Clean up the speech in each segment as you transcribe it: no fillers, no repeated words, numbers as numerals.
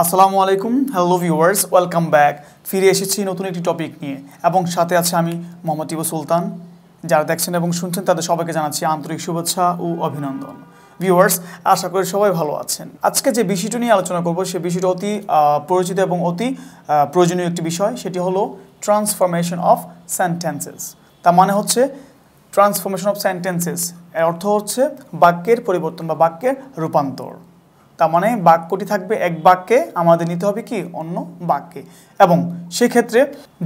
আসসালামু আলাইকুম hello viewers welcome back ফিরে এসেছি নতুন একটি টপিক নিয়ে এবং সাথে আছে আমি মোহাম্মদ টিপু সুলতান। যারা দেখছেন এবং শুনছেন তাদের সবাইকে জানাচ্ছি আন্তরিক শুভেচ্ছা ও অভিনন্দন। ভিউয়ার্স, আশা করি সবাই ভালো আছেন। আজকে যে বিষয়টি নিয়ে আলোচনা করব সেই বিষয়টি অতি পরিচিত এবং অতি প্রয়োজনীয় একটি বিষয়, সেটি হলো ট্রান্সফরমেশন অফ সেন্টেন্সেস। তার মানে হচ্ছে ট্রান্সফরমেশন অফ সেন্টেন্সেস এর অর্থ হচ্ছে বাক্যের পরিবর্তন বা বাক্যের রূপান্তর। তার মানে বাক্যটি থাকবে এক বাক্যে, আমাদের নিতে হবে কি অন্য বাক্যে। এবং সেক্ষেত্রে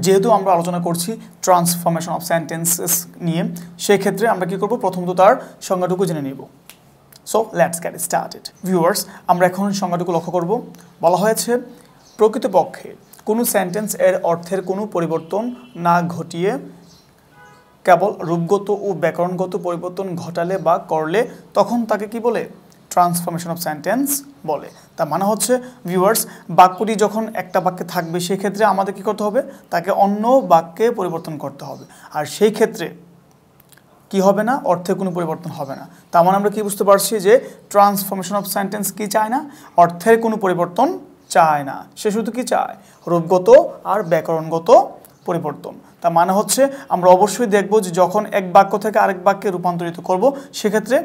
যেহেতু আমরা আলোচনা করছি ট্রান্সফরমেশন অফ সেন্টেন্সেস নিয়ে, সেক্ষেত্রে আমরা কি করব, প্রথমত তার সংজ্ঞাটুকু জেনে নিব। So let's get started. Viewers, আমরা এখন সংজ্ঞাটুকু লক্ষ্য করব। বলা হয়েছে প্রকৃতপক্ষে কোনো সেন্টেন্স এর অর্থের কোনো পরিবর্তন না ঘটিয়ে কেবল রূপগত ও ব্যাকরণগত পরিবর্তন ঘটালে বা করলে তখন তাকে কি বলে, ট্রান্সফরমেশন অফ সেন্টেন্স বলে। তার মানে হচ্ছে ভিউয়ার্স, বাক্যটি যখন একটা বাক্যে থাকবে সেক্ষেত্রে আমাদের কি করতে হবে, তাকে অন্য বাক্যে পরিবর্তন করতে হবে। আর সেই ক্ষেত্রে কি হবে না, অর্থে কোনো পরিবর্তন হবে না। তার মানে আমরা কি বুঝতে পারছি যে ট্রান্সফরমেশন অফ সেন্টেন্স কি চায় না, অর্থের কোনো পরিবর্তন চায় না। সে শুধু কি চায়, রূপগত আর ব্যাকরণগত পরিবর্তন। তার মানে হচ্ছে আমরা অবশ্যই দেখব যে যখন এক বাক্য থেকে আরেক বাক্যে রূপান্তরিত করব সেক্ষেত্রে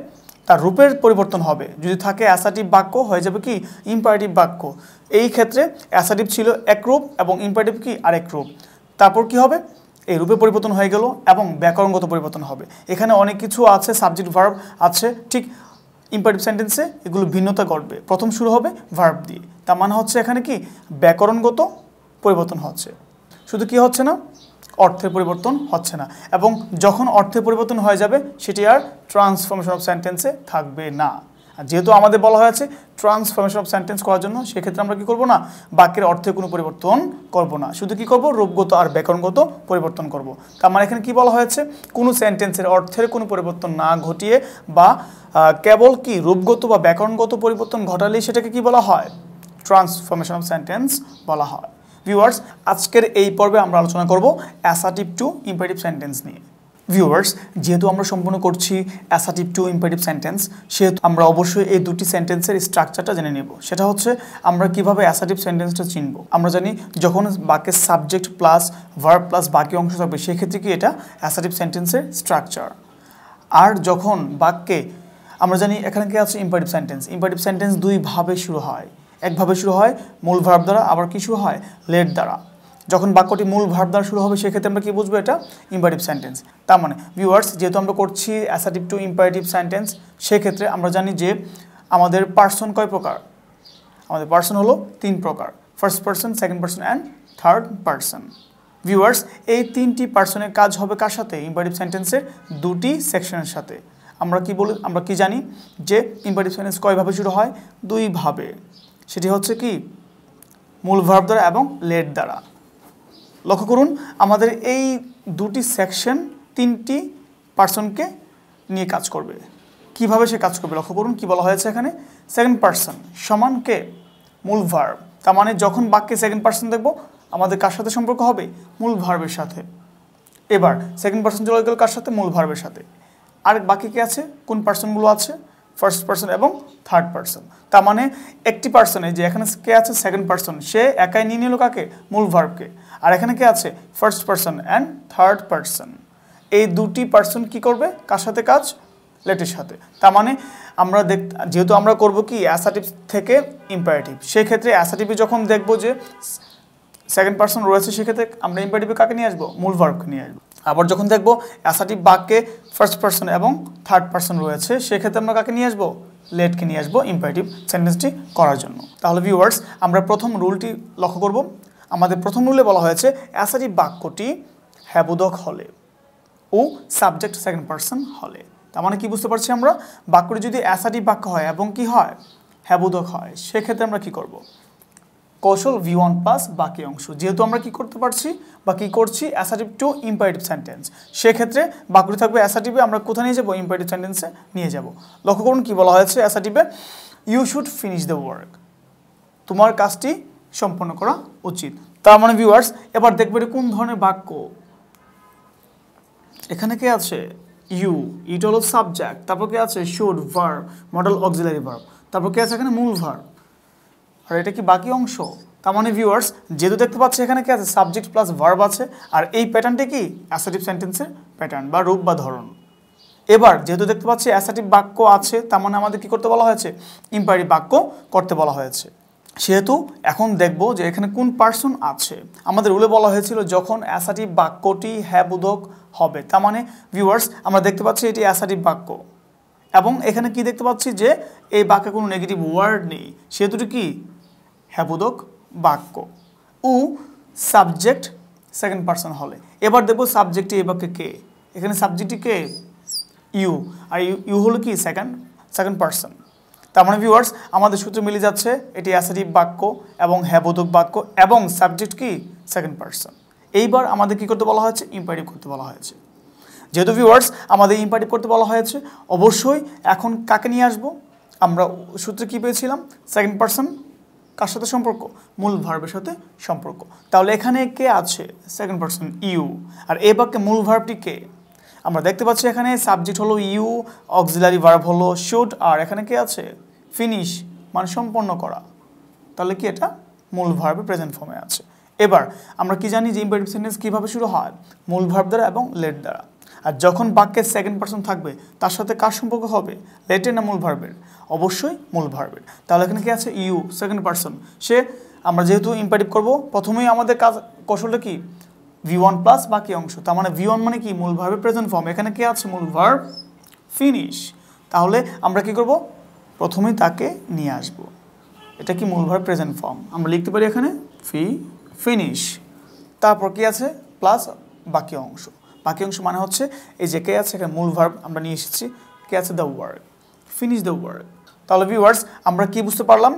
তার রূপের পরিবর্তন হবে। যদি থাকে অ্যাসার্টিভ বাক্য হয়ে যাবে কি ইম্পারেটিভ বাক্য। এই ক্ষেত্রে অ্যাসার্টিভ ছিল এক রূপ এবং ইম্পারেটিভ কি আরেক রূপ। তারপর কি হবে, এই রূপের পরিবর্তন হয়ে গেল এবং ব্যাকরণগত পরিবর্তন হবে। এখানে অনেক কিছু আছে, সাবজেক্ট ভার্ব আছে, ঠিক ইম্পারেটিভ সেন্টেন্সে এগুলো ভিন্নতা ঘটবে। প্রথম শুরু হবে ভার্ব দিয়ে। তার মানে হচ্ছে এখানে কি ব্যাকরণগত পরিবর্তন হচ্ছে, শুধু কি হচ্ছে না, অর্থের পরিবর্তন হচ্ছে না। এবং যখন অর্থের পরিবর্তন হয়ে যাবে সেটি আর ট্রান্সফরমেশন অফ সেন্টেন্সে থাকবে না। আর যেহেতু আমাদের বলা হয়েছে ট্রান্সফরমেশন অফ সেন্টেন্স করার জন্য, সেক্ষেত্রে আমরা কি করব না, বাক্যের অর্থে কোনো পরিবর্তন করব না, শুধু কি করব, রূপগত আর ব্যাকরণগত পরিবর্তন করব। তার মানে এখানে কি বলা হয়েছে, কোনো সেন্টেন্সের অর্থের কোনো পরিবর্তন না ঘটিয়ে বা কেবল কি রূপগত বা ব্যাকরণগত পরিবর্তন ঘটালেই সেটাকে কি বলা হয়, ট্রান্সফরমেশন অফ সেন্টেন্স বলা হয়। ভিউয়ার্স, আজকের এই পর্বে আমরা আলোচনা করব অ্যাসার্টিভ টু ইম্পারেটিভ সেন্টেন্স নিয়ে। ভিউয়ার্স, যেহেতু আমরা সম্পূর্ণ করছি অ্যাসার্টিভ টু ইম্পারেটিভ সেন্টেন্স, সেহেতু আমরা অবশ্যই এই দুটি সেন্টেন্সের স্ট্রাকচারটা জেনে নেব। সেটা হচ্ছে আমরা কিভাবে অ্যাসার্টিভ সেন্টেন্সটা চিনব। আমরা জানি যখন বাক্যের সাবজেক্ট প্লাস ভার্ব প্লাস বাকি অংশ থাকবে সেক্ষেত্রে কি এটা অ্যাসার্টিভ সেন্টেন্সের স্ট্রাকচার। আর যখন বাক্যে আমরা জানি এখানে কি আছে ইম্পারেটিভ সেন্টেন্স। ইম্পারেটিভ সেন্টেন্স দুইভাবে শুরু হয়, একভাবে শুরু হয় মূল ভার্ব দ্বারা, আবার কি শুরু হয় লেট দ্বারা। যখন বাক্যটি মূল ভার্ব দ্বারা শুরু হবে সেক্ষেত্রে আমরা কি বুঝবো, এটা ইম্পারেটিভ সেন্টেন্স। তার মানে ভিউয়ার্স, যেহেতু আমরা করছি অ্যাসার্টিভ টু ইম্পারেটিভ সেন্টেন্স, সেক্ষেত্রে আমরা জানি যে আমাদের পার্সন কয় প্রকার, আমাদের পার্সন হলো তিন প্রকার, first person, second person and third person. Viewers, এই তিনটি পার্সনের কাজ হবে কার সাথে, ইম্পারেটিভ সেন্টেন্সের দুটি সেকশনের সাথে। আমরা কি বলি, আমরা কি জানি যে ইম্পারেটিভ সেন্টেন্স কয়ভাবে শুরু হয়, দুইভাবে। সেটি হচ্ছে কি মূল ভার্ব দ্বারা এবং লেট দ্বারা। লক্ষ্য করুন, আমাদের এই দুটি সেকশন তিনটি পার্সনকে নিয়ে কাজ করবে। কিভাবে সে কাজ করবে লক্ষ্য করুন, কি বলা হয়েছে এখানে, সেকেন্ড পার্সন সমান কে মূল ভার্ব। তার মানে যখন বাক্যে সেকেন্ড পার্সন দেখব আমাদের কার সাথে সম্পর্ক হবে, মূল ভার্বের সাথে। এবার সেকেন্ড পার্সন চলে গেল কার সাথে, মূল ভার্বের সাথে। আর বাকি কে আছে, কোন পার্সনগুলো আছে, ফার্স্ট পার্সন এবং থার্ড পার্সন। তার মানে একটি পার্সনে যে এখানে কে আছে সেকেন্ড পার্সন, সে একাই নিয়ে নিল কাকে, মূল ভার্বকে। আর এখানে কে আছে first person and third person. এই দুটি পার্সন কি করবে, কার সাথে কাজ, লেটের সাথে। তার মানে আমরা যেহেতু আমরা করব কি অ্যাসার্টিভ থেকে ইম্পারেটিভ, সেক্ষেত্রে অ্যাসার্টিভে যখন দেখব যে সেকেন্ড পার্সন রয়েছে সেক্ষেত্রে আমরা ইম্পারেটিভে কাকে নিয়ে আসবো, মূল ভার্বকে নিয়ে আসবো। আবার যখন দেখবো অ্যাসার্টিভ বাক্যে ফার্স্ট পার্সন এবং থার্ড পার্সন রয়েছে সেক্ষেত্রে আমরা কাকে নিয়ে আসবো, লেটকে নিয়ে আসবো ইম্পারেটিভ সেন্টেন্সটি করার জন্য। তাহলে ভিউয়ার্স, আমরা প্রথম রুলটি লক্ষ্য করব। আমাদের প্রথম রুলে বলা হয়েছে অ্যাসার্টিভ বাক্যটি হ্যাবোধক হলে ও সাবজেক্ট সেকেন্ড পার্সন হলে। তার মানে কি বুঝতে পারছি আমরা, বাক্যটি যদি অ্যাসার্টিভ বাক্য হয় এবং কি হয় হ্যাবোধক হয়, সেক্ষেত্রে আমরা কি করব, কৌশল V1 প্লাস বাকি অংশ। যেহেতু আমরা কি করতে পারছি বা কি করছি অ্যাসার্টিভ টু ইম্পারেটিভ সেন্টেন্স, সেক্ষেত্রে বাক্যটি থাকবে অ্যাসার্টিভে, আমরা কোথায় নিয়ে যাব, ইম্পারেটিভ সেন্টেন্সে নিয়ে যাব। লক্ষ্য করুন কি বলা হয়েছে অ্যাসার্টিভে, you should finish the work, তোমার কাজটি সম্পন্ন করা উচিত। তার মানে ভিউয়ার্স, এবার দেখবে এটা কোন ধরনের বাক্য। এখানে কে আছে, ইউ, ইট হলো সাবজেক্ট, তারপর কে আছে should verb, modal auxiliary verb, তারপর কে আছে এখানে মূল ভার্ব। আর এটা কি বাকি অংশ। তার মানে ভিউয়ার্স যেহেতু দেখতে পাচ্ছি এখানে কি আছে সাবজেক্ট প্লাস ভার্ব আছে, আর এই প্যাটার্নটি কি অ্যাসার্টিভ সেন্টেন্সের প্যাটার্ন বা রূপ বা ধরন। এবার যেহেতু দেখতে পাচ্ছি অ্যাসার্টিভ বাক্য আছে, তার মানে আমাদের কি করতে বলা হয়েছে ইম্পারেটিভ বাক্য করতে বলা হয়েছে। সেহেতু এখন দেখব যে এখানে কোন পার্সন আছে। আমাদের রুলে বলা হয়েছিল যখন অ্যাসার্টিভ বাক্যটি হ্যাঁ বোধক হবে, তার মানে ভিউয়ার্স আমরা দেখতে পাচ্ছি এটি অ্যাসার্টিভ বাক্য, এবং এখানে কি দেখতে পাচ্ছি যে এই বাক্যে কোনো নেগেটিভ ওয়ার্ড নেই, সেহেতু কি হ্যাঁ বোধক বাক্য। ও সাবজেক্ট সেকেন্ড পার্সন হলে এবার দেখব সাবজেক্টটি এই বাক্যে কে। এখানে সাবজেক্টটি কে ইউ, আর ইউ হলো কি সেকেন্ড পার্সন। তার মানে ভিউয়ার্স আমাদের সূত্র মিলে যাচ্ছে এটি অ্যাসার্টিভ বাক্য এবং হ্যাঁ বোধক বাক্য এবং সাবজেক্ট কি সেকেন্ড পার্সন। এইবার আমাদের কি করতে বলা হয়েছে ইম্পারেটিভ করতে বলা হয়েছে। যেহেতু ভিউয়ার্স আমাদের ইম্পারেটিভ করতে বলা হয়েছে, অবশ্যই এখন কাকে নিয়ে আসবো। আমরা সূত্রে কি পেয়েছিলাম সেকেন্ড পার্সন কার সাথে সম্পর্ক মূল ভার্বের সাথে সম্পর্ক। তাহলে এখানে কে আছে সেকেন্ড পার্সন ইউ, আর এই বাক্যে মূল ভার্বটি কে আমরা দেখতে পাচ্ছি এখানে সাবজেক্ট হলো ইউ, অক্সিলারি ভার্ব হলো শুড, আর এখানে কে আছে ফিনিশ মানে সম্পন্ন করা। তাহলে কি এটা মূল ভার্বে প্রেজেন্ট ফর্মে আছে। এবার আমরা কি জানি যে ইম্পারেটিভ সেন্টেন্স কীভাবে শুরু হয় মূল ভার্ব দ্বারা এবং লেট দ্বারা। আর যখন বাক্যের সেকেন্ড পার্সন থাকবে তার সাথে কার সম্পর্ক হবে লেটের না মূল ভার্বের, অবশ্যই মূল ভার্বের। তাহলে এখানে কি আছে ইউ সেকেন্ড পার্সন, সে আমরা যেহেতু ইম্পারেটিভ করব প্রথমেই আমাদের কৌশলটা কি V1 প্লাস বাকি অংশ। তার মানে V1 মানে কি মূল ভার্বের প্রেজেন্ট ফর্ম, এখানে কি আছে মূল ভার্ব ফিনিশ। তাহলে আমরা কি করব প্রথমেই তাকে নিয়ে আসব, এটা কি মূল ভার্ব প্রেজেন্ট ফর্ম, আমরা লিখতে পারি এখানে ফিনিশ। তারপর কি আছে প্লাস বাকি অংশ। বাকি অংশ মানে হচ্ছে এই যে কে আছে এখানে মূল ভার্ব আমরা নিয়ে এসেছি, কে আছে the work, finish the work. তাহলে ভিউয়ার্স আমরা কি বুঝতে পারলাম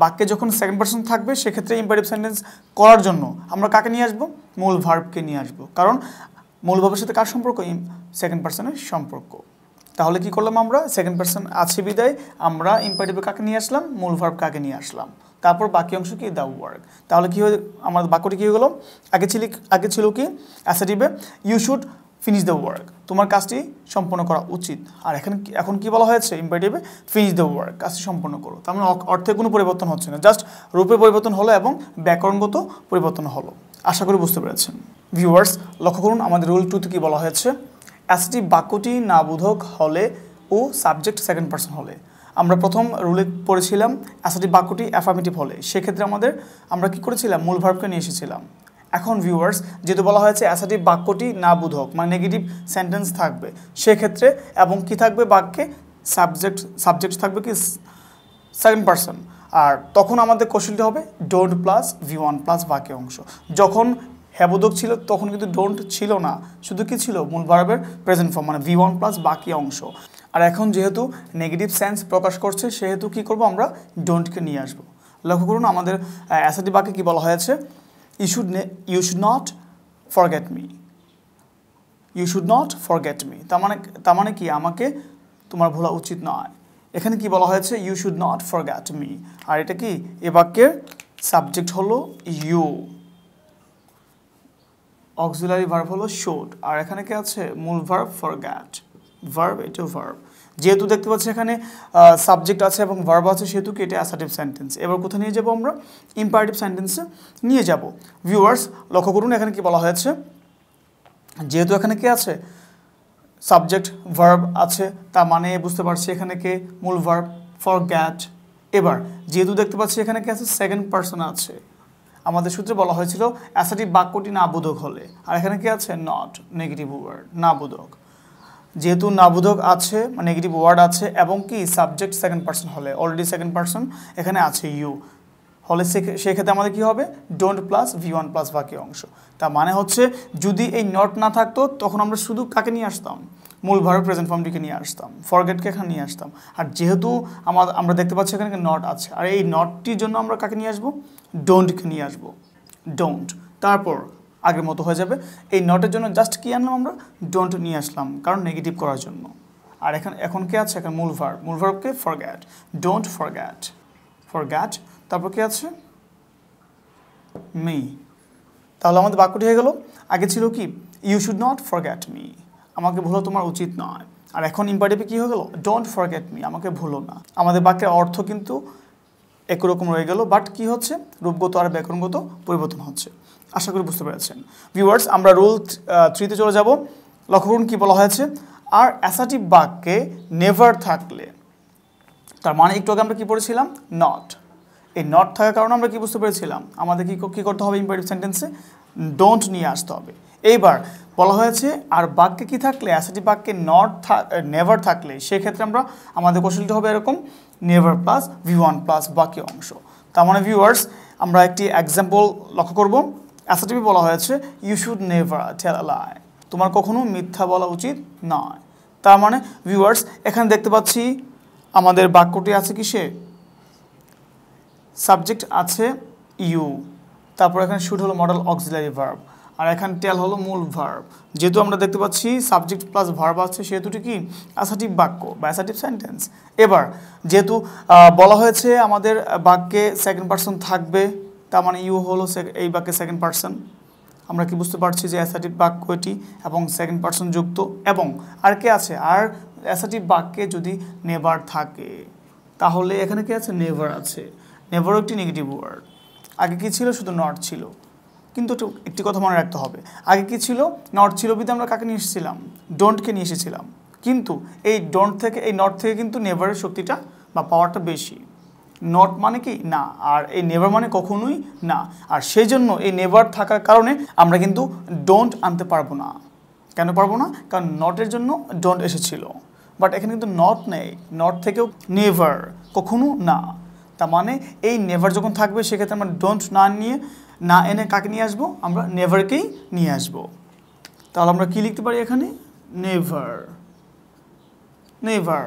বাক্যে যখন সেকেন্ড পার্সন থাকবে সেক্ষেত্রে ইম্পারেটিভ সেন্টেন্স করার জন্য আমরা কাকে নিয়ে আসবো মূল ভার্বকে নিয়ে আসবো, কারণ মূল ভার্বের সাথে কার সম্পর্ক সেকেন্ড পার্সনের সম্পর্ক। তাহলে কি করলাম আমরা সেকেন্ড পার্সন আছে বিদায় আমরা ইম্পারেটিভে কাকে নিয়ে আসলাম মূল ভার্ব কাকে নিয়ে আসলাম, তারপর বাকি অংশ কি দ্য ওয়ার্ক। তাহলে কি হয়ে আমাদের বাক্যটি কী হয়ে গেল আগে ছিল কি অ্যাসার্টিভে you should finish the work, তোমার কাজটি সম্পন্ন করা উচিত। আর এখন কি বলা হয়েছে ইম্পারেটিভে ফিনিশ দ্য ওয়ার্ক, কাজটি সম্পন্ন করো। তার মানে অর্থে কোনো পরিবর্তন হচ্ছে না, জাস্ট রূপের পরিবর্তন হলো এবং ব্যাকরণগত পরিবর্তন হলো। আশা করি বুঝতে পেরেছেন। ভিউয়ার্স লক্ষ্য করুন আমাদের রুল 2তে কি বলা হয়েছে অ্যাসার্টিভ বাক্যটি না বোধক হলে ও সাবজেক্ট সেকেন্ড পার্সন হলে। আমরা প্রথম রুলে পড়েছিলাম অ্যাসার্টিভ বাক্যটি অ্যাফার্মেটিভ হলে, সেক্ষেত্রে আমরা কি করেছিলাম মূল ভার্বকে নিয়ে এসেছিলাম। এখন ভিউয়ার্স যেহেতু বলা হয়েছে অ্যাসার্টিভ বাক্যটি না বোধক মানে নেগেটিভ সেন্টেন্স থাকবে সেক্ষেত্রে, এবং কি থাকবে বাক্যে সাবজেক্ট থাকবে কি সেকেন্ড পার্সন, আর তখন আমাদের কৌশলটি হবে ডোন্ট প্লাস V1 প্লাস বাকি অংশ। যখন হ্যাবোধক ছিল তখন কিন্তু ডোন্ট ছিল না, শুধু কি ছিল মূল ভার্বের প্রেজেন্ট ফর্ম মানে V1 প্লাস বাকি অংশ। আর এখন যেহেতু নেগেটিভ সেন্স প্রকাশ করছে সেহেতু কি করব আমরা ডোন্টকে নিয়ে আসবো। লক্ষ্য করুন আমাদের অ্যাসার্টিভ বাক্যে কি বলা হয়েছে you should not forget me, you should not forget me, তার মানে কি আমাকে তোমার ভোলা উচিত নয়। এখানে কি বলা হয়েছে you should not forget me, আর এটা কি এ বাক্যের সাবজেক্ট হলো ইউ, অক্সিলারি ভার্ব হলো শুড, আর এখানে কি আছে মূল ভার্ব ফরগেট, ভার্ব এটাও ভার্ব। যেহেতু দেখতে পাচ্ছি এখানে সাবজেক্ট আছে এবং ভার্ব আছে সেহেতু কি এটা অ্যাসার্টিভ সেন্টেন্স। এবার কোথায় নিয়ে যাব আমরা ইম্পারেটিভ সেন্টেন্সে নিয়ে যাব। ভিউয়ার্স লক্ষ্য করুন এখানে কি বলা হয়েছে যেহেতু এখানে কি আছে সাবজেক্ট ভার্ব আছে তার মানে বুঝতে পারছি এখানে কে মূল ভার্ব ফরগেট। এবার যেহেতু দেখতে পাচ্ছি এখানে কি আছে সেকেন্ড পার্সন আছে, আমাদের সূত্রে বলা হয়েছিল অ্যাসার্টিভ বাক্যটি না বোধক হলে, আর এখানে কি আছে নট নেগেটিভ ওয়ার্ড না বোধক। যেহেতু না বোধক আছে নেগেটিভ ওয়ার্ড আছে এবং কি সাবজেক্ট সেকেন্ড পার্সন হলে অলরেডি সেকেন্ড পার্সন এখানে আছে ইউ হলে সেক্ষেত্রে আমাদের কি হবে ডোন্ট প্লাস V1 প্লাস বাকি অংশ। তার মানে হচ্ছে যদি এই নট না থাকতো তখন আমরা শুধু কাকে নিয়ে আসতাম মূল ভার্ব প্রেজেন্ট ফর্মটিকে নিয়ে আসতাম, ফরগেটকে এখানে নিয়ে আসতাম। আর যেহেতু আমরা দেখতে পাচ্ছি এখানে নট আছে, আর এই নটটির জন্য আমরা কাকে নিয়ে আসবো ডোন্টকে নিয়ে আসবো, ডোন্ট। তারপর আগের মতো হয়ে যাবে, এই নটের জন্য জাস্ট কি আনলাম আমরা ডোন্ট নিয়ে আসলাম কারণ নেগেটিভ করার জন্য। আর এখন কে আছে এখানে মূল ভার্বকে ফরগেট, ডোন্ট ফরগেট, তারপর কি আছে মি। তাহলে আমাদের বাক্যটি হয়ে গেল আগে ছিল কি you should not forget me, আমাকে ভুলো তোমার উচিত নয়, আর এখন ইম্পারেটিভে কি হয়ে গেল ডোন্ট ফরগেট মি, আমাকে ভুলো না। আমাদের বাক্যের অর্থ কিন্তু একই রকম রয়ে গেল, বাট কি হচ্ছে রূপগত আর ব্যাকরণগত পরিবর্তন হচ্ছে। আশা করি বুঝতে পেরেছেন ভিউয়ার্স। আমরা রুল 3-তে চলে যাব। লক্ষ্য করুন কি বলা হয়েছে, আর অ্যাসার্টিভ বাক্যে নেভার থাকলে, তার মানে একটু আগে আমরা কি পড়েছিলাম, নট। এই নট থাকার কারণে আমরা কি বুঝতে পেরেছিলাম, আমাদের কি করতে হবে, ইম্পারেটিভ সেন্টেন্সে ডোন্ট নিয়ে আসতে হবে। এইবার বলা হয়েছে আর বাক্যে কি থাকলে, অ্যাসার্টিভ বাক্যে নেভার থাকলে, সেক্ষেত্রে আমাদের কৌশলটি হবে এরকম, নেভার প্লাস V1 প্লাস বাকি অংশ। তার মানে ভিউয়ার্স আমরা একটি এক্সাম্পল লক্ষ্য করব। অ্যাসার্টিভে বলা হয়েছে ইউ শুড নেভার টেল আ লাই, তোমার কখনো মিথ্যা বলা উচিত নয়। তার মানে ভিউয়ার্স এখানে দেখতে পাচ্ছি আমাদের বাক্যটি আছে কিসে, সাবজেক্ট আছে ইউ, তারপর এখানে শুড হলো মডেল অক্সিলারি ভার্ব, আর এখানে টেল হলো মূল ভার্ব। যেহেতু আমরা দেখতে পাচ্ছি সাবজেক্ট প্লাস ভার্ব আছে, সেহেতুটি কি অ্যাসার্টিভ বাক্য বা অ্যাসার্টিভ সেন্টেন্স। এবার যেহেতু বলা হয়েছে আমাদের বাক্যে সেকেন্ড পারসন থাকবে, তার মানে ইউ হলো এই বাক্যে সেকেন্ড পারসন। আমরা কি বুঝতে পারছি যে অ্যাসার্টিভ বাক্য এটি এবং সেকেন্ড পারসন যুক্ত, এবং আর কে আছে, আর অ্যাসার্টিভ বাক্যে যদি নেভার থাকে তাহলে এখানে কি আছে, নেভার আছে। নেভারও একটি নেগেটিভ ওয়ার্ড। আগে কি ছিল, শুধু নট ছিল, কিন্তু একটি কথা মনে রাখতে হবে, আগে কি ছিল, নট ছিল বিধে আমরা কাকে নিয়ে এসেছিলাম, ডোন্টকে নিয়ে এসেছিলাম। কিন্তু এই ডোন্ট থেকে, এই নট থেকে কিন্তু নেভারের শক্তিটা বা পাওয়ারটা বেশি। নট মানে কি না, আর এই নেভার মানে কখনোই না। আর সেই জন্য এই নেভার থাকার কারণে আমরা কিন্তু ডোন্ট আনতে পারবো না। কেন পারবো না, কারণ নটের জন্য ডোন্ট এসেছিল, বাট এখানে কিন্তু নট নেই, নট থেকেও নেভার, কখনো না। তার মানে এই নেভার যখন থাকবে সেক্ষেত্রে আমরা ডোন্ট না এনে কাকে নিয়ে আসবো, আমরা নেভারকেই নিয়ে আসবো। তাহলে আমরা কি লিখতে পারি এখানে, নেভার। নেভার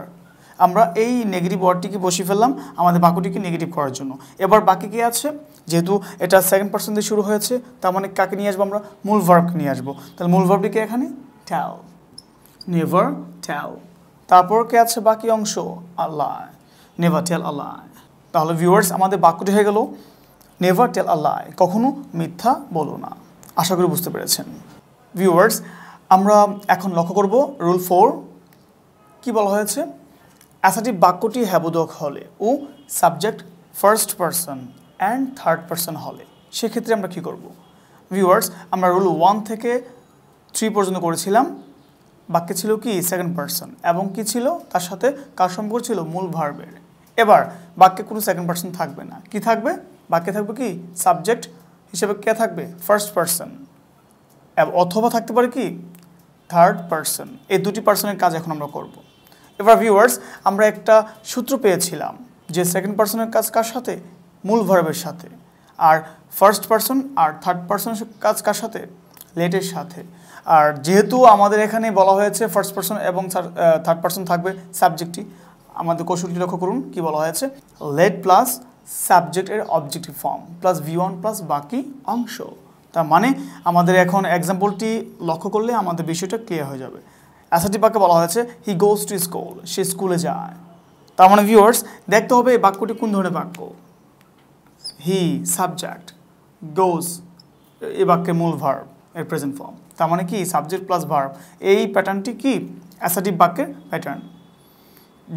আমরা এই নেগেটিভ ওয়ার্ডটিকে বসিয়ে ফেললাম আমাদের বাক্যটিকে নেগেটিভ করার জন্য। এবার বাকি কি আছে, যেহেতু এটা সেকেন্ড পারসন দিয়ে শুরু হয়েছে, তার মানে কাকে নিয়ে আসবো, আমরা মূল ভার্বকে নিয়ে আসবো। তাহলে মূল ভার্বটিকে এখানে টেল, নেভার টেল। তারপর কে আছে বাকি অংশ, আল্লাহ, নেভার টেল আল্লাহ। তাহলে ভিউয়ার্স আমাদের বাক্যটি হয়ে গেল নেভার টেল আ লাই, কখনো মিথ্যা বলো না। আশা করি বুঝতে পেরেছেন ভিউয়ার্স। আমরা এখন লক্ষ্য করব রুল 4। কি বলা হয়েছে, অ্যাসার্টিভ বাক্যটি হ্যাবোধক হলে ও subject first person and third person হলে সেক্ষেত্রে আমরা কি করব। ভিউয়ার্স আমরা রুল 1 থেকে 3 পর্যন্ত করেছিলাম। বাক্যে ছিল কি সেকেন্ড পারসন, এবং কি ছিল তার সাথে কার সম্পর্ক ছিল, মূল ভার্বের। এবার বাক্যে কোনো সেকেন্ড পারসন থাকবে না, কি থাকবে, বাক্যে থাকবে কি সাবজেক্ট হিসেবে কে থাকবে, ফার্স্ট পারসন, অথবা থাকতে পারে কি থার্ড পারসন। এই দুটি পারসনের কাজ এখন আমরা করব। এবার ভিউয়ার্স আমরা একটা সূত্র পেয়েছিলাম যে সেকেন্ড পারসনের কাজ কার সাথে, মূল ভার্বের সাথে, আর ফার্স্ট পারসন আর থার্ড পারসনের কাজ কার সাথে, লেটের সাথে। আর যেহেতু আমাদের এখানে বলা হয়েছে ফার্স্ট পারসন এবং থার্ড পারসন থাকবে সাবজেক্টটি, আমাদের কৌশলটি লক্ষ্য করুন কি বলা হয়েছে, লেট প্লাস সাবজেক্টের objective form plus V1 plus বাকি অংশ। তার মানে আমাদের এখন এক্সাম্পলটি লক্ষ্য করলে আমাদের বিষয়টা ক্লিয়ার হয়ে যাবে। অ্যাসার্টিভ বাক্যে বলা হয়েছে হি গোজ টু স্কুল, সে স্কুলে যায়। তার মানে ভিউয়ার্স দেখতে হবে এই বাক্যটি কোন ধরনের বাক্য, হি সাবজেক্ট, গোজ এই বাক্যের মূল ভার্ব এর প্রেজেন্ট ফর্ম। তার মানে কি সাবজেক্ট প্লাস ভার্ব, এই প্যাটার্নটি কি অ্যাসার্টিভ বাক্যের প্যাটার্ন।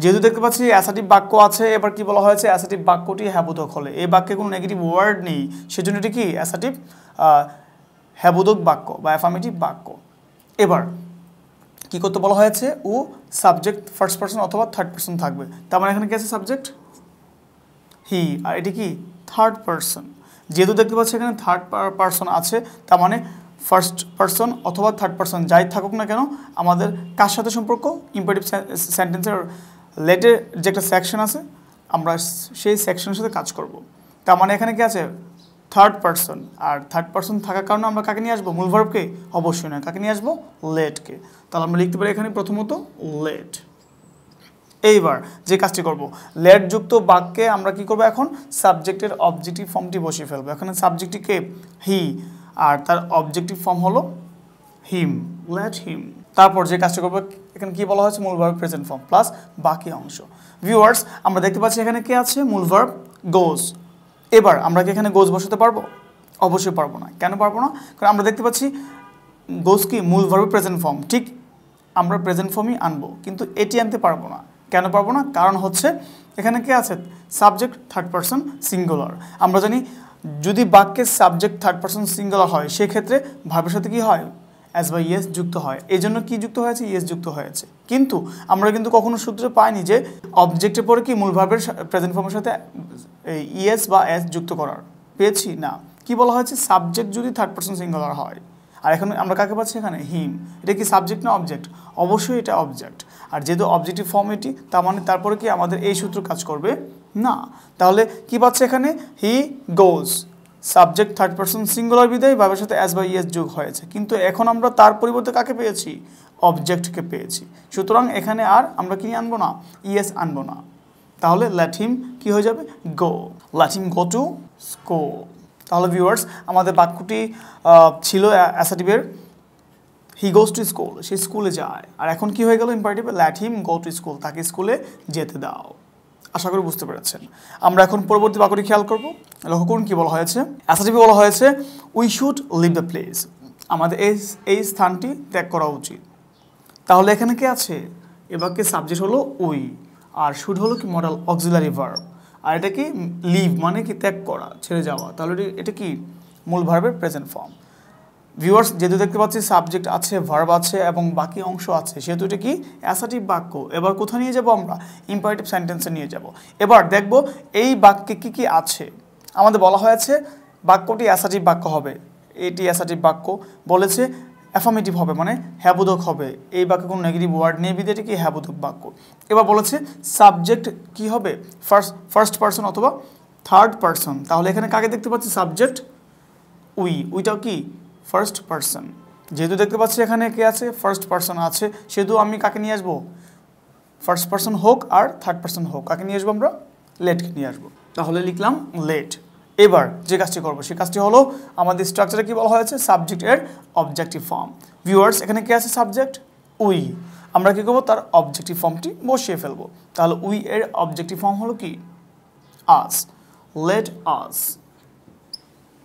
যেহেতু দেখতে পাচ্ছি অ্যাসার্টিভ বাক্য আছে, এবার কি বলা হয়েছে, অ্যাসার্টিভ বাক্যটি হ্যাবোধক হলে, এই বাক্যে কোনো নেগেটিভ ওয়ার্ড নেই, সেজন্য এটি কি অ্যাসার্টিভ হ্যাবোধক বাক্য বা অ্যাফার্মেটিভ বাক্য। এবার কি করতে বলা হয়েছে, ও সাবজেক্ট ফার্স্ট পারসন অথবা থার্ড পারসন থাকবে। তার মানে এখানে কি আছে, সাবজেক্ট হি, আর এটি কি থার্ড পারসন। যেহেতু দেখতে পাচ্ছি এখানে থার্ড পারসন আছে, তার মানে ফার্স্ট পারসন অথবা থার্ড পারসন যাই থাকুক না কেন, আমাদের কার সাথে সম্পর্ক, ইম্পারেটিভ সেন্টেন্সের লেটের যে একটা সেকশন আছে, আমরা সেই সেকশনের সাথে কাজ করব। তার মানে এখানে কি আছে, থার্ড পারসন, আর থার্ড পারসন থাকার কারণে আমরা কাকে নিয়ে আসবো, মূল ভার্বকে, অবশ্যই নয়, কাকে নিয়ে আসবো, লেটকে। তাহলে আমরা লিখতে পারি এখানে প্রথমত লেট। এইবার যে কাজটি করব, লেট যুক্ত বাক্যে আমরা কি করব, এখন সাবজেক্টের অবজেক্টিভ ফর্মটি বসিয়ে ফেলবো। এখানে সাবজেক্টটিকে হি, আর তার অবজেক্টিভ ফর্ম হলো হিম, লেট হিম। তারপর যে কাজটি করবো, এখানে কি বলা হয়েছে, মূল ভার্ব প্রেজেন্ট ফর্ম প্লাস বাকি অংশ। ভিউয়ার্স আমরা দেখতে পাচ্ছি এখানে কি আছে, মূল ভার্ব গোজ। এবার আমরা কি এখানে গোজ বসাতে পারবো, অবশ্যই পারবো না। কেন পারবো না, কারণ আমরা দেখতে পাচ্ছি গোজ কি মূল ভার্ব প্রেজেন্ট ফর্ম, ঠিক আমরা প্রেজেন্ট ফর্মই আনবো, কিন্তু এটি আনতে পারবো না। কেন পারবো না? কারণ হচ্ছে এখানে কি আছে, সাবজেক্ট থার্ড পারসন সিঙ্গুলার। আমরা জানি যদি বাক্যের সাবজেক্ট থার্ড পারসন সিঙ্গুলার হয় সেক্ষেত্রে ভার্বের সাথে কি হয়, অ্যাজ বা ইয়েস যুক্ত হয়। এই জন্য কি যুক্ত হয়েছে, ইয়েস যুক্ত হয়েছে। কিন্তু আমরা কিন্তু কখনো সূত্রে পাইনি যে অবজেক্টের পরে কি মূল ভার্বের প্রেজেন্ট ফর্মের সাথে ইয়েস বা এস যুক্ত করার, পেয়েছি না। কি বলা হয়েছে, সাবজেক্ট যদি থার্ড পারসন সিঙ্গুলার হয়। আর এখন আমরা কাকে পাচ্ছি এখানে, হিম। এটা কি সাবজেক্ট না অবজেক্ট? অবশ্যই এটা অবজেক্ট। আর যেহেতু অবজেক্টিভ ফর্ম এটি, তার মানে তারপরে কি আমাদের এই সূত্র কাজ করবে না। তাহলে কি পাচ্ছে এখানে, হি গোজ, সাবজেক্ট থার্ড পারসন সিঙ্গুলার বিদায় ভার্বের সাথে অ্যাজ বা ইয়েস যোগ হয়েছে। কিন্তু এখন আমরা তার পরিবর্তে কাকে পেয়েছি, অবজেক্টকে পেয়েছি। সুতরাং এখানে আর আমরা কি আনবো না, ইয়েস আনবো না। তাহলে লেট হিম কি হয়ে যাবে, go. Let him go to school. তাহলে ভিউয়ার্স, আমাদের বাক্যটি ছিল অ্যাসাটিভের হি গোজ টু স্কুল, সে স্কুলে যায়। আর এখন কি হয়ে গেল imperative, late him go to school, তাকে স্কুলে যেতে দাও। আশা করি বুঝতে পেরেছেন। আমরা এখন পরবর্তী বাক্যটি খেয়াল করব। লক্ষ্য করুন কি বলা হয়েছে, অ্যাসাটিভে বলা হয়েছে we should leave the place, আমাদের এই স্থানটি ত্যাগ করা উচিত। তাহলে এখানে কি আছে, এ বাক্যের সাবজেক্ট হলো উই, আর শুড হলো কি মডেল অক্সিলারি ভার্ব, আর এটা কি লিভ মানে কি ত্যাগ করা, ছেড়ে যাওয়া। তাহলে এটা কি মূল ভার্বের প্রেজেন্ট ফর্ম। ভিউয়ার্স, যেহেতু দেখতে পাচ্ছি সাবজেক্ট আছে, ভার্ব আছে এবং বাকি অংশ আছে, সেহেতু এটা কি অ্যাসাটিভ বাক্য। এবার কোথায় নিয়ে যাব আমরা, ইম্পারেটিভ সেন্টেন্সে নিয়ে যাব। এবার দেখব এই বাক্যে কি কি আছে। আমাদের বলা হয়েছে বাক্যটি অ্যাসাটিভ বাক্য হবে, এটি অ্যাসাটিভ বাক্য বলেছে, অ্যাফার্মেটিভ হবে মানে হ্যাবোধক হবে। এই বাক্যে কোনো নেগেটিভ ওয়ার্ড নেই বিধে এটি কি হ্যাবোধক বাক্য। এবার বলেছে সাবজেক্ট কি হবে, ফার্স্ট পারসন অথবা থার্ড পারসন। তাহলে এখানে কাকে দেখতে পাচ্ছি, সাবজেক্ট উইটাও কি ফার্স্ট পারসন। যেহেতু দেখতে পাচ্ছি এখানে কে আছে, ফার্স্ট পারসন আছে, সেহেতু আমি কাকে নিয়ে আসবো, ফার্স্ট পারসন হোক আর থার্ড পারসন হোক, কাকে নিয়ে আসবো আমরা, লেটকে নিয়ে আসবো। তাহলে লিখলাম লেট। এবার যে কাজটি করবো সে কাজটি হলো, আমাদের স্ট্রাকচারে কি বলা হয়েছে, সাবজেক্ট এর অবজেক্টিভ ফর্ম। ভিউয়ার্স, এখানে কি আছে, সাবজেক্ট উই, আমরা কি করবো, তার অবজেক্টিভ ফর্মটি বসিয়ে ফেলবো। তাহলে উই এর অবজেক্টিভ ফর্ম হলো কি, আস, লেট আস।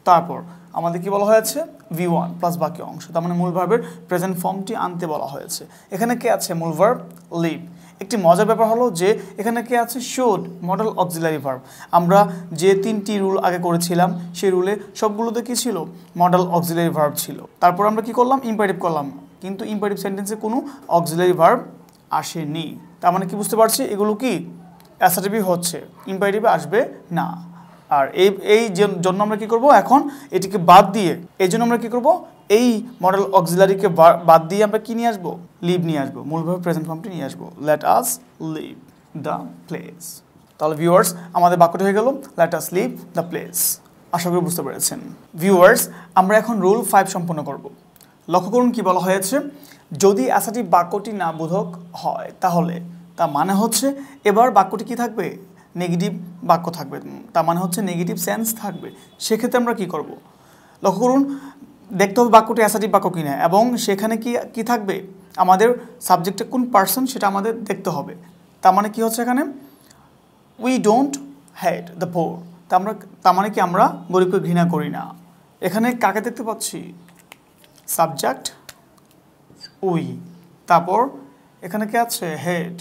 তারপর আমাদের কি বলা হয়েছে, V1 প্লাস বাকি অংশ, তার মানে মূল ভার্বের প্রেজেন্ট ফর্মটি আনতে বলা হয়েছে। এখানে কি আছে, মূল ভার্ব লিভ। একটি মজার ব্যাপার হলো যে এখানে কি আছে, শুড মডেল অক্সিলারি ভার্ব। আমরা যে 3টি রুল আগে করেছিলাম সেই রুলে সবগুলোতে কি ছিল, মডেল অক্সিলারি ভার্ব ছিল। তারপর আমরা কি করলাম, ইম্পারেটিভ করলাম, কিন্তু ইম্পারেটিভ সেন্টেন্সে কোনো অক্সিলারি ভার্ব আসেনি। তার মানে কি বুঝতে পারছি, এগুলো কি অ্যাসার্টিভ হচ্ছে, ইম্পারেটিভে আসবে না। আর এই জন্য আমরা কি করব, এখন এটিকে বাদ দিয়ে, এই জন্য আমরা কি করব, এই মডেল অক্সিলারিকে বাদ দিয়ে আমরা কি নিয়ে আসবো, লিভ নিয়ে আসবো, মূলভাবে প্রেজেন্ট ফর্মটি নিয়ে আসবো, let us leave the place. তাহলে ভিউয়ার্স, আমাদের বাক্যটি হয়ে গেল let us leave the place. আশা করি বুঝতে পেরেছেন। ভিউয়ার্স, আমরা এখন রুল 5 সম্পন্ন করব। লক্ষ্য করুন কি বলা হয়েছে, যদি অ্যাসার্টিভ বাক্যটি না বোধক হয় তাহলে তার মানে হচ্ছে এবার বাক্যটি কি থাকবে, নেগেটিভ বাক্য থাকবে, তার মানে হচ্ছে নেগেটিভ সেন্স থাকবে। সেক্ষেত্রে আমরা কি করব, লক্ষ্য করুন, দেখতে হবে বাক্যটি অ্যাসার্টিভ বাক্য কিনা, এবং সেখানে কি থাকবে, আমাদের সাবজেক্টে কোন পার্সন সেটা আমাদের দেখতে হবে। তার মানে কি হচ্ছে, এখানে উই ডোন্ট হেট দ্য পোর, তার মানে কি আমরা গরিবকে ঘৃণা করি না। এখানে কাকে দেখতে পাচ্ছি, সাবজেক্ট উই, তারপর এখানে কি আছে, হেড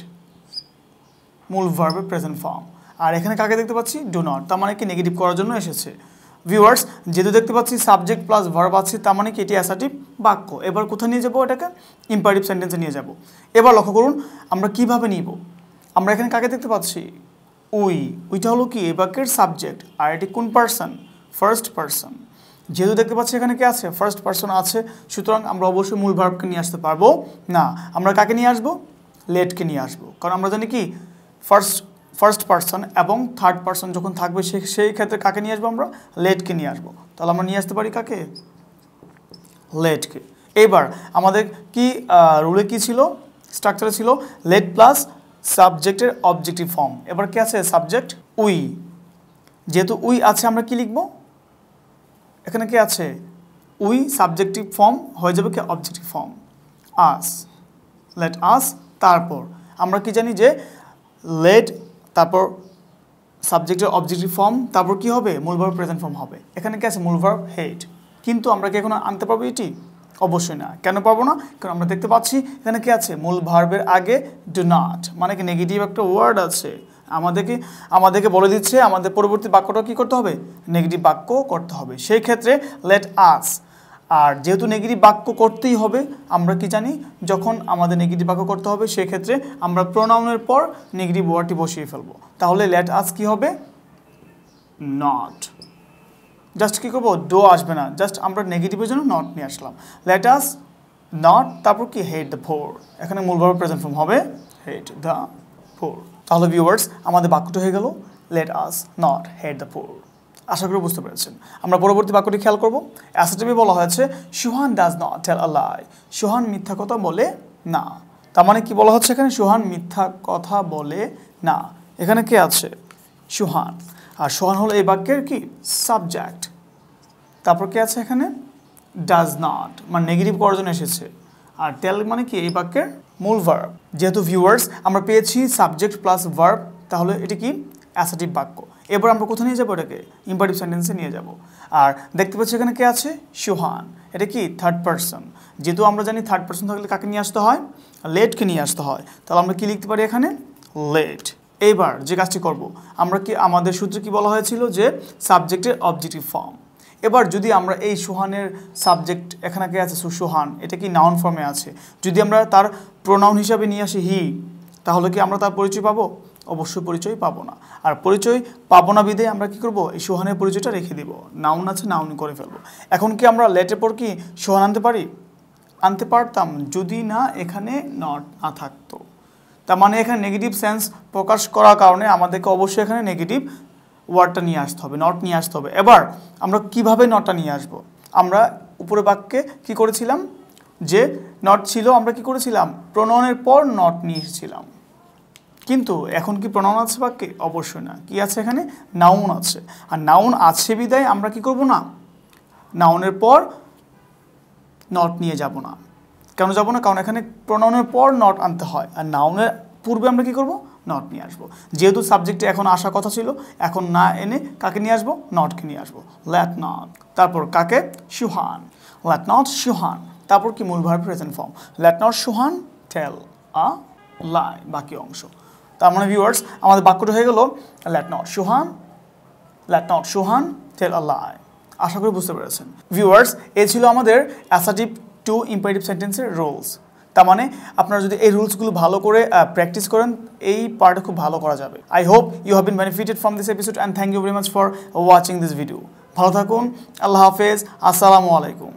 মূল ভার্বের প্রেজেন্ট ফর্ম, আর এখানে কাকে দেখতে পাচ্ছি, ডু নট, তার মানে কি নেগেটিভ করার জন্য এসেছে। ভিউয়ার্স, যেহেতু দেখতে পাচ্ছি সাবজেক্ট প্লাস ভার্ব আছে, তার মানে কি এটি অ্যাসার্টিভ বাক্য। এবার কোথায় নিয়ে যাব, এটাকে ইম্পারেটিভ সেন্টেন্সে নিয়ে যাব। এবার লক্ষ্য করুন আমরা কিভাবে নিব, আমরা এখানে কাকে দেখতে পাচ্ছি, উইটা হলো কি এই বাক্যের সাবজেক্ট, আর এটি কোন পার্সন, ফার্স্ট পার্সন। যেহেতু দেখতে পাচ্ছি এখানে কি আছে, ফার্স্ট পার্সন আছে, সুতরাং আমরা অবশ্যই মূল ভার্বকে নিয়ে আসতে পারবো না। আমরা কাকে নিয়ে আসবো, লেটকে নিয়ে আসবো, কারণ আমরা জানি কি ফার্স্ট পার্সন এবং থার্ড পার্সন যখন থাকবে সেই ক্ষেত্রে কাকে নিয়ে আসবো, আমরা লেটকে নিয়ে আসবো। তাহলে আমরা নিয়ে আসতে পারি কাকে, লেটকে। এবার আমাদের কি রুলে কি ছিল, স্ট্রাকচারে ছিল লেট প্লাস সাবজেক্টের অবজেক্টিভ ফর্ম। এবার কি আছে, সাবজেক্ট উই, যেহেতু উই আছে আমরা কি লিখব, এখানে কি আছে, উই সাবজেক্টিভ ফর্ম হয়ে যাবে কি অবজেক্টিভ ফর্ম, আস, লেট আস। তারপর আমরা কি জানি যে লেট, তারপর সাবজেক্টের অবজেক্টিভ ফর্ম, তারপর কি হবে, মূল ভার্ব প্রেজেন্ট ফর্ম হবে। এখানে কি আছে, মূল ভার্ব হেড, কিন্তু আমরা কি এখন আনতে পারবো এটি, অবশ্যই না। কেন পারবো না? কারণ আমরা দেখতে পাচ্ছি এখানে কি আছে, মূল ভার্বের আগে ডু নট, মানে কি নেগেটিভ একটা ওয়ার্ড আছে, আমাদেরকে বলে দিচ্ছে আমাদের পরবর্তী বাক্যটা কি করতে হবে, নেগেটিভ বাক্য করতে হবে। সেই ক্ষেত্রে লেট আস, আর যেহেতু নেগেটিভ বাক্য করতেই হবে, আমরা কি জানি যখন আমাদের নেগেটিভ বাক্য করতে হবে সেক্ষেত্রে আমরা প্রোনাউনের পর নেগেটিভ ওয়ার্ডটি বসিয়ে ফেলবো। তাহলে লেট আস কি হবে, নট। জাস্ট কী করবো, ডো আসবে না, জাস্ট আমরা নেগেটিভের জন্য নট নিয়ে আসলাম। লেট আস নট, তারপর কি হেট দ্য পোর, এখানে মূল ভার্ব প্রেজেন্ট ফর্ম হবে হেট দ্য পোর। তাহলে ভিউয়ার্স আমাদের বাক্যটা হয়ে গেল let us not hate the poor. আশা করি বুঝতে পেরেছেন। আমরা পরবর্তী বাক্যটি খেয়াল করব। অ্যাসার্টিভে বলা হয়েছে সুহান ডাজ নট টেল আ লাই, সুহান মিথ্যা কথা বলে না। তার মানে কি বলা হচ্ছে এখানে, সুহান মিথ্যা কথা বলে না। এখানে কে আছে, সুহান, আর সুহান হলো এই বাক্যের কি সাবজেক্ট। তারপর কে আছে এখানে, ডাজ নট মানে নেগেটিভ করার জন্য এসেছে, আর টেল মানে কি এই বাক্যের মূল ভার্ব। যেহেতু ভিউয়ার্স আমরা পেয়েছি সাবজেক্ট প্লাস ভার্ব, তাহলে এটি কি অ্যাসার্টিভ বাক্য। এবার আমরা কোথায় নিয়ে যাবো, এটাকে ইম্পারেটিভ সেন্টেন্সে নিয়ে যাব। আর দেখতে পাচ্ছি এখানে কে আছে, সুহান, এটা কি থার্ড পারসন। যেহেতু আমরা জানি থার্ড পারসন থাকলে কাকে নিয়ে আসতে হয়, লেটকে নিয়ে আসতে হয়। তাহলে আমরা কি লিখতে পারি এখানে, লেট। এইবার যে কাজটি করব, আমরা কি আমাদের সূত্রে কি বলা হয়েছিল যে সাবজেক্টের অবজেক্টিভ ফর্ম। এবার যদি আমরা এই সুহানের সাবজেক্ট এখানে কে আছে, সুহান, এটা কি নাউন ফর্মে আছে, যদি আমরা তার প্রোনাউন হিসাবে নিয়ে আসি হি, তাহলে কি আমরা তার পরিচয় পাবো, অবশ্যই পরিচয় পাবো না। আর পরিচয় পাবো না বিদে আমরা কি করব, এই সুহানের পরিচয়টা রেখে দিব, নাউন আছে নাউন করে ফেলবো। এখন কি আমরা লেটের পর কি সুহান আনতে পারি, আনতে পারতাম যদি না এখানে নট না থাকতো। তার মানে এখানে নেগেটিভ সেন্স প্রকাশ করার কারণে আমাদেরকে অবশ্যই এখানে নেগেটিভ ওয়ার্ডটা নিয়ে আসতে হবে, নট নিয়ে আসতে হবে। এবার আমরা কিভাবে নটটা নিয়ে আসব, আমরা উপরে বাক্যে কি করেছিলাম, যে নট ছিল আমরা কি করেছিলাম, প্রোনাউনের পর নট নিয়ে এসেছিলাম। কিন্তু এখন কি প্রোনাউন আছে বাক্যে, অবশ্যই না। কি আছে এখানে, নাউন আছে। আর নাউন আছে বিদায় আমরা কি করব না, নাউনের পর নট নিয়ে যাব না। কেন যাব না, কারণ এখানে প্রোনাউনের পর নট আনতে হয়, আর নাউনের পূর্বে আমরা কি করব, নট নিয়ে আসবো। যেহেতু সাবজেক্টে এখন আসার কথা ছিল, এখন না এনে কাকে নিয়ে আসবো, নটকে নিয়ে আসবো। লেট নট, তারপর কাকে, সুহান, লেট নট সুহান, তারপর কি মূল verb present form, let not সুহান টেল আ লাই, বাকি অংশ। তার মানে ভিউয়ার্স আমাদের বাক্যটা হয়ে গেল লেট নট সুহান টেল আ লাই। আশা করি বুঝতে পেরেছেন। ভিউয়ার্স এই ছিল আমাদের অ্যাসার্টিভ টু ইম্পারেটিভ সেন্টেন্সের রুলস। তার মানে আপনারা যদি এই রুলসগুলো ভালো করে প্র্যাকটিস করেন, এই পার্টটা খুব ভালো করা যাবে। I hope you have been benefited from this episode and thank you very much for watching this video. ভালো থাকুন, আল্লাহ হাফেজ, আসসালামু আলাইকুম।